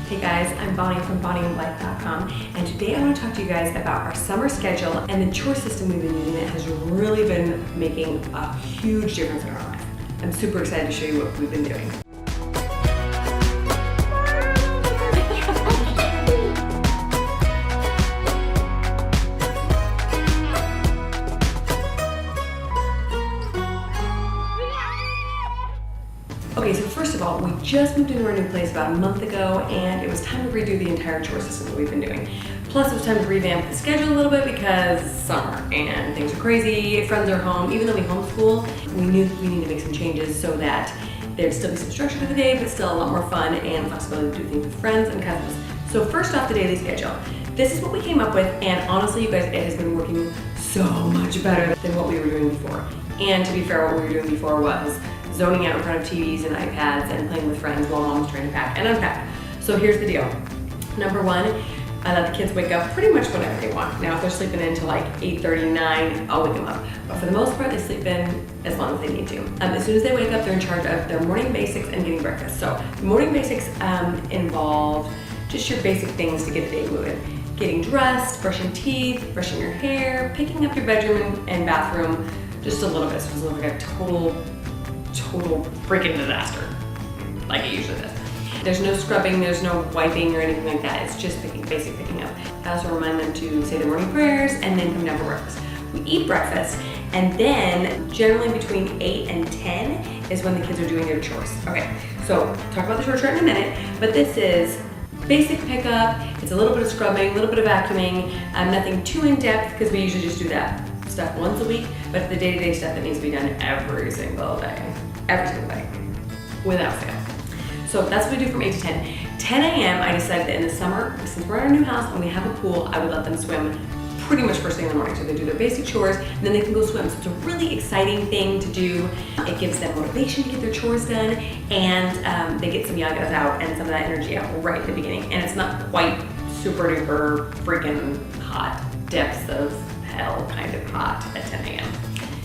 Hey guys, I'm Bonnie from BonnieandBlythe.com, and today I want to talk to you guys about our summer schedule and the chore system we've been using that has really been making a huge difference in our life. I'm super excited to show you what we've been doing. Okay, so first of all, we just moved into our new place about a month ago, and it was time to redo the entire chore system that we've been doing. Plus, it was time to revamp the schedule a little bit because summer and things are crazy, friends are home. Even though we homeschool, we knew we need to make some changes so that there'd still be some structure to the day, but still a lot more fun and flexibility to do things with friends and cousins. So first off, the daily schedule. This is what we came up with, and honestly, you guys, it has been working so much better than what we were doing before. And to be fair, what we were doing before was zoning out in front of TVs and iPads and playing with friends while mom was trying to pack and unpack. So here's the deal. Number one, I let the kids wake up pretty much whenever they want. Now if they're sleeping in till like 8:30, 9, I'll wake them up. But for the most part, they sleep in as long as they need to. As soon as they wake up, they're in charge of their morning basics and getting breakfast. So morning basics involve just your basic things to get the day moving. Getting dressed, brushing teeth, brushing your hair, picking up your bedroom and bathroom just a little bit. So it doesn't look like a total freaking disaster, like it usually does. There's no scrubbing, there's no wiping or anything like that. It's just basic picking up. I also remind them to say their morning prayers and then come down for breakfast. We eat breakfast, and then generally between 8 and 10 is when the kids are doing their chores. Okay, so talk about the chore chart in a minute, but this is basic pickup. It's a little bit of scrubbing, a little bit of vacuuming, nothing too in depth because we usually just do that stuff once a week, but the day-to-day stuff that needs to be done every single day, without fail. So that's what we do from 8 to 10. 10 a.m. I decided that in the summer, since we're in our new house and we have a pool, I would let them swim pretty much first thing in the morning. So they do their basic chores and then they can go swim. So it's a really exciting thing to do. It gives them motivation to get their chores done, and they get some yagas out and some of that energy out right at the beginning. And it's not quite super duper freaking hot, depths of hell kind of hot at 10 a.m.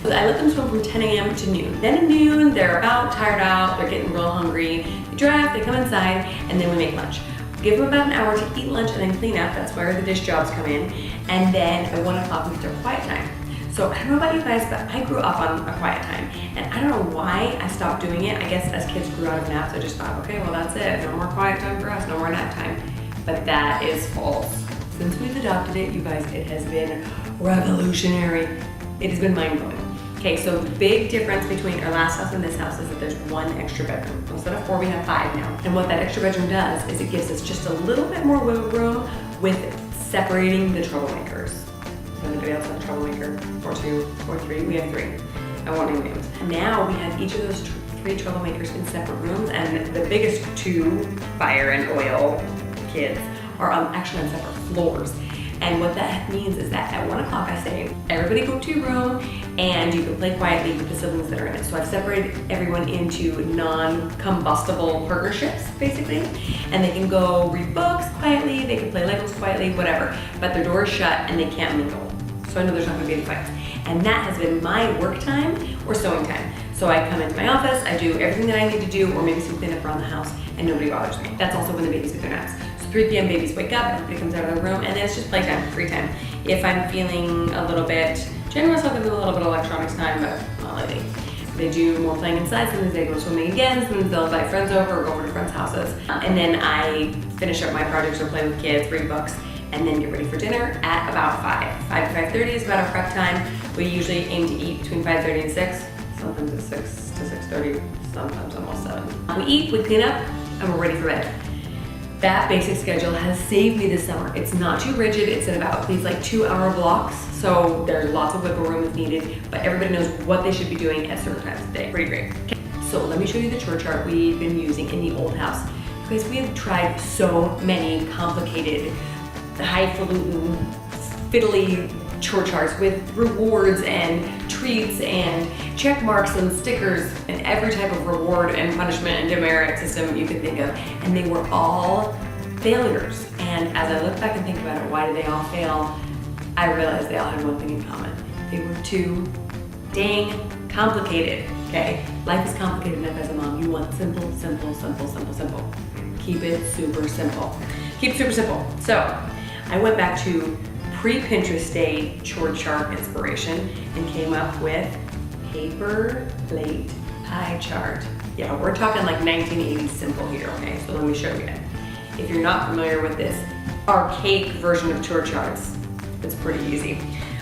So I let them swim from 10 a.m. to noon. Then at noon, they're about tired out, they're getting real hungry. They draft, they come inside, and then we make lunch. Give them about an hour to eat lunch and then clean up. That's where the dish jobs come in. And then at 1 o'clock, we get their quiet time. So I don't know about you guys, but I grew up on a quiet time. And I don't know why I stopped doing it. I guess as kids grew out of naps, I just thought, okay, well that's it. No more quiet time for us, no more nap time. But that is false. Since we've adopted it, you guys, it has been revolutionary. It has been mind-blowing. Okay, so the big difference between our last house and this house is that there's one extra bedroom. Instead of 4, we have 5 now. And what that extra bedroom does is it gives us just a little bit more wiggle room with separating the troublemakers. Does anybody else have a troublemaker? Or 2, or 3? We have 3. I won't name names. Now we have each of those 3 troublemakers in separate rooms, and the biggest 2, fire and oil kids, are actually on separate floors. And what that means is that at 1 o'clock I say, everybody go to your room and you can play quietly with the siblings that are in it. So I've separated everyone into non-combustible partnerships, basically. And they can go read books quietly, they can play Legos quietly, whatever. But their door is shut and they can't mingle. So I know there's not gonna be any fights. And that has been my work time or sewing time. So I come into my office, I do everything that I need to do, or maybe some cleanup around the house, and nobody bothers me. That's also when the babies get their naps. 3 p.m. babies wake up, everybody comes out of their room, and then it's just playtime, free time. If I'm feeling a little bit generous, I'll give them a little bit of electronics time, but not lately. They do more playing inside, sometimes they go swimming again, sometimes they'll invite friends over or go over to friends' houses. And then I finish up my projects or play with kids, read books, and then get ready for dinner at about 5. 5 to 5:30 is about our prep time. We usually aim to eat between 5:30 and 6, sometimes it's 6 to 6:30, sometimes almost 7. We eat, we clean up, and we're ready for bed. That basic schedule has saved me this summer. It's not too rigid. It's in about these like 2-hour blocks. So there's lots of wiggle room if needed, but everybody knows what they should be doing at certain times of the day. Pretty great. Okay. So let me show you the chore chart we've been using in the old house. Because we have tried so many complicated, highfalutin, fiddly chore charts with rewards and treats and check marks and stickers and every type of reward and punishment and demerit system you could think of, and they were all failures. And as I look back and think about it, why did they all fail? I realized they all had one thing in common. They were too dang complicated, okay? Life is complicated enough as a mom. You want simple, simple, simple, simple, simple. Keep it super simple. Keep it super simple. So I went back to pre-Pinterest day chore chart inspiration and came up with paper plate pie chart. Yeah, we're talking like 1980s simple here, okay? So let me show you. If you're not familiar with this archaic version of chore charts, it's pretty easy.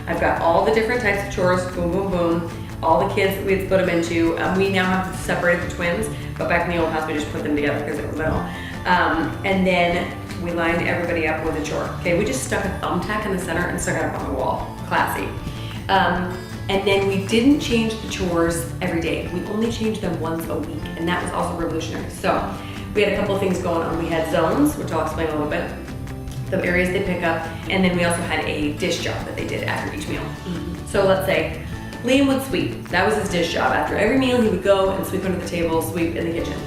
I've got all the different types of chores, boom, boom, boom, all the kids that we had split them into. We now have separated the twins, but back in the old house, we just put them together because they were little. And then we lined everybody up with a chore. Okay, we just stuck a thumbtack in the center and stuck it up on the wall. Classy. And then we didn't change the chores every day. We only changed them once a week, and that was also revolutionary. So we had a couple of things going on. We had zones, which I'll explain a little bit, the areas they pick up, and then we also had a dish job that they did after each meal. So let's say Liam would sweep. That was his dish job. After every meal, he would go and sweep under the table, sweep in the kitchen.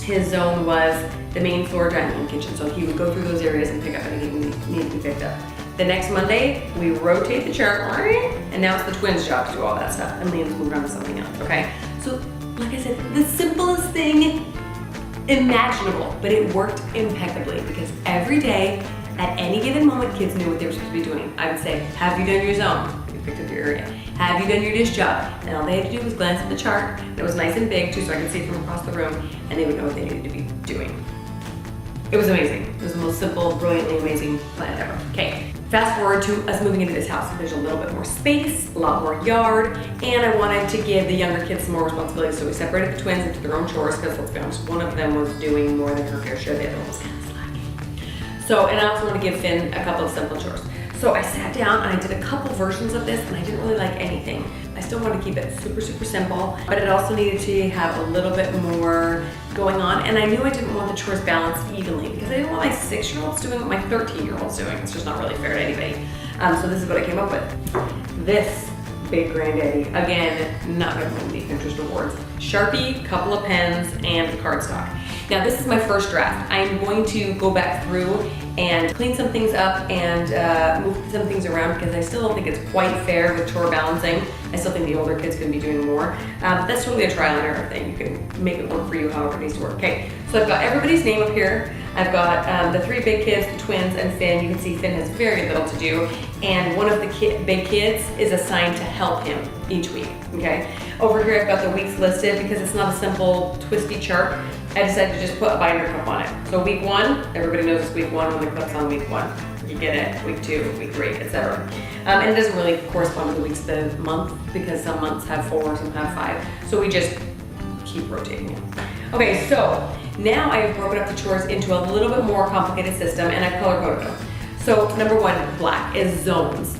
His zone was the main floor, dining room, kitchen. So he would go through those areas and pick up anything that needed to be picked up. The next Monday, we rotate the chart, and now it's the twins' job to do all that stuff, and Liam's moved on to something else, okay? So, like I said, the simplest thing imaginable, but it worked impeccably because every day, at any given moment, kids knew what they were supposed to be doing. I would say, have you done your zone? You picked up your area. Have you done your dish job? And all they had to do was glance at the chart. It was nice and big too, so I could see it from across the room, and they would know what they needed to be doing. It was amazing. It was the most simple, brilliantly amazing plan ever. Okay, fast forward to us moving into this house. There's a little bit more space, a lot more yard, and I wanted to give the younger kids some more responsibility, so we separated the twins into their own chores, because let's be honest, one of them was doing more than her fair share, the other one was kind of slacking. So, and I also want to give Finn a couple of simple chores. So I sat down and I did a couple versions of this, and I didn't really like anything. I still wanted to keep it super, super simple, but it also needed to have a little bit more going on. And I knew I didn't want the chores balanced evenly because I didn't want my 6-year-olds doing what my 13-year-olds doing. It's just not really fair to anybody. So this is what I came up with. This big granddaddy, again, not gonna win the Pinterest awards. Sharpie, couple of pens, and cardstock. Now this is my first draft. I'm going to go back through and clean some things up and move some things around because I still don't think it's quite fair with chore balancing. I still think the older kids could be doing more. But that's totally a trial and error thing. You can make it work for you however it needs to work. Okay, so I've got everybody's name up here. I've got the 3 big kids, the twins, and Finn. You can see Finn has very little to do. And one of the big kids is assigned to help him each week, okay? Over here I've got the weeks listed because it's not a simple twisty chart. I decided to just put a binder cup on it. So week 1, everybody knows it's week 1 when the clip's on week 1. You get it, week 2, week 3, etc. And it doesn't really correspond to the weeks of the month because some months have 4, some have 5. So we just keep rotating it. Okay, so now I have broken up the chores into a little bit more complicated system and I've color coded them. So number 1, black, is zones.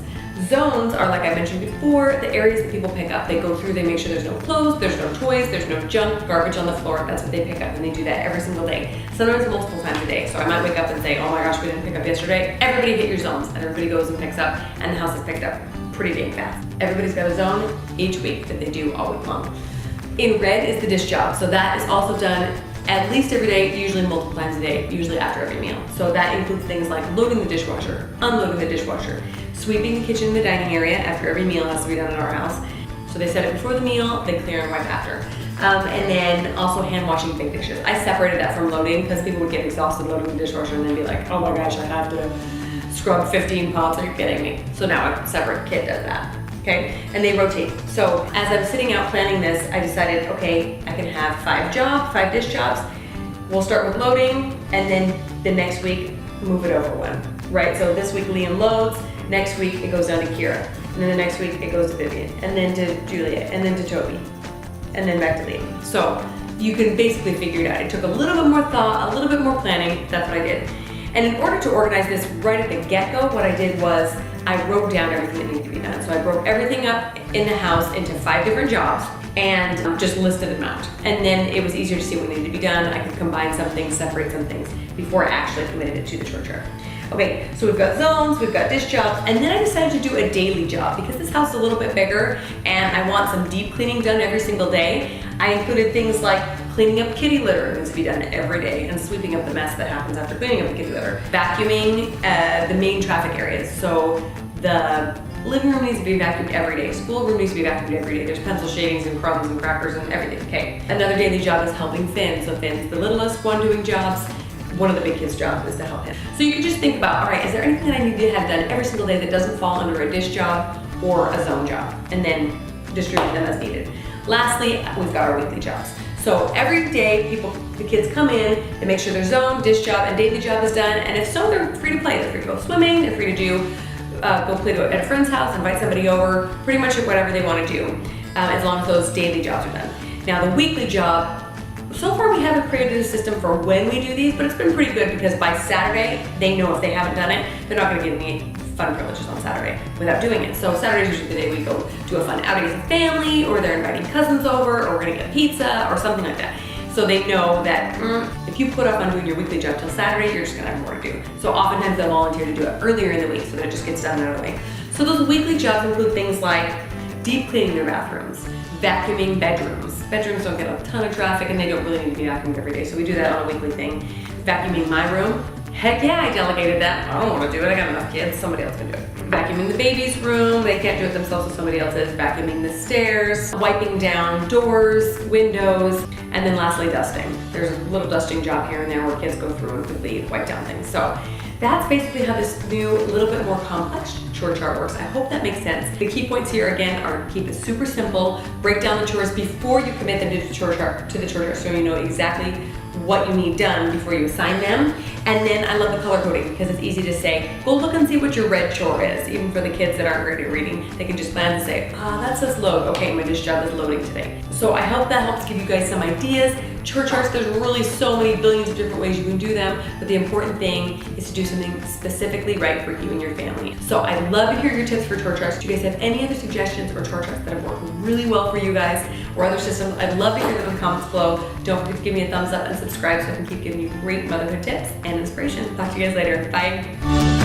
Zones are, like I mentioned before, the areas that people pick up. They go through, they make sure there's no clothes, there's no toys, there's no junk, garbage on the floor. That's what they pick up, and they do that every single day. Sometimes multiple times a day. So I might wake up and say, oh my gosh, we didn't pick up yesterday. Everybody hit your zones, and everybody goes and picks up, and the house is picked up pretty dang fast. Everybody's got a zone each week that they do all week long. In red is the dish job. So that is also done at least every day, usually multiple times a day, usually after every meal. So that includes things like loading the dishwasher, unloading the dishwasher, sweeping the kitchen and the dining area after every meal has to be done in our house. So they set it before the meal, they clear and wipe after. And then also hand washing big dishes. I separated that from loading because people would get exhausted loading the dishwasher and then be like, oh my gosh, I have to scrub 15 pots, are you kidding me? So now a separate kid does that. Okay, and they rotate. So as I was sitting out planning this, I decided, okay, I can have 5 dish jobs. We'll start with loading, and then the next week, move it over one, right? So this week Liam loads, next week it goes down to Kira, and then the next week it goes to Vivian, and then to Julia, and then to Toby, and then back to Liam. So you can basically figure it out. It took a little bit more thought, a little bit more planning, that's what I did. And in order to organize this right at the get-go, what I did was I wrote down everything that needed to be done. So I broke everything up in the house into 5 different jobs and just listed them out. And then it was easier to see what needed to be done. I could combine some things, separate some things before I actually committed it to the chore chart. Okay, so we've got zones, we've got dish jobs, and then I decided to do a daily job because this house is a little bit bigger and I want some deep cleaning done every single day. I included things like cleaning up kitty litter needs to be done every day and sweeping up the mess that happens after cleaning up the kitty litter. Vacuuming the main traffic areas. So the living room needs to be vacuumed every day. School room needs to be vacuumed every day. There's pencil shavings and crumbs and crackers and everything, okay? Another daily job is helping Finn. So Finn's the littlest one doing jobs. one of the big kids' jobs is to help him. So you can just think about, all right, is there anything that I need to have done every single day that doesn't fall under a dish job or a zone job? And then distribute them as needed. Lastly, we've got our weekly jobs. So every day, the kids come in, they make sure their zone, dish job, and daily job is done. And if so, they're free to play. They're free to go swimming, they're free to go play at a friend's house, invite somebody over, pretty much whatever they want to do, as long as those daily jobs are done. Now the weekly job, so far we haven't created a system for when we do these, but it's been pretty good because by Saturday, they know if they haven't done it, they're not gonna get any fun privileges on Saturday without doing it. So Saturday is usually the day we go do a fun outing as a family, or they're inviting cousins over, or we're gonna get pizza, or something like that. So they know that if you put off on doing your weekly job till Saturday, you're just gonna have more to do. So oftentimes they'll volunteer to do it earlier in the week so that it just gets done early. So those weekly jobs include things like deep cleaning their bathrooms, vacuuming bedrooms. Bedrooms don't get a ton of traffic and they don't really need to be vacuumed every day, so we do that on a weekly thing. Vacuuming my room, heck yeah, I delegated that. I don't want to do it, I got enough kids, somebody else can do it. Vacuuming the baby's room, they can't do it themselves, so somebody else is. Vacuuming the stairs, wiping down doors, windows, and then lastly, dusting. There's a little dusting job here and there where kids go through and quickly wipe down things. So that's basically how this new, little bit more complex chore chart works. I hope that makes sense. The key points here again are keep it super simple, break down the chores before you commit them to the chore chart, so you know exactly what you need done before you assign them. And then I love the color coding because it's easy to say, go look and see what your red chore is. Even for the kids that aren't great at reading, they can just glance and say, that says load. Okay, my dish job is loading today. So I hope that helps give you guys some ideas. Chore charts, there's really so many billions of different ways you can do them, but the important thing is to do something specifically right for you and your family. So I'd love to hear your tips for chore charts. Do you guys have any other suggestions for chore charts that have worked really well for you guys or other systems? I'd love to hear them in the comments below. Don't forget to give me a thumbs up and subscribe so I can keep giving you great motherhood tips and inspiration. Talk to you guys later. Bye.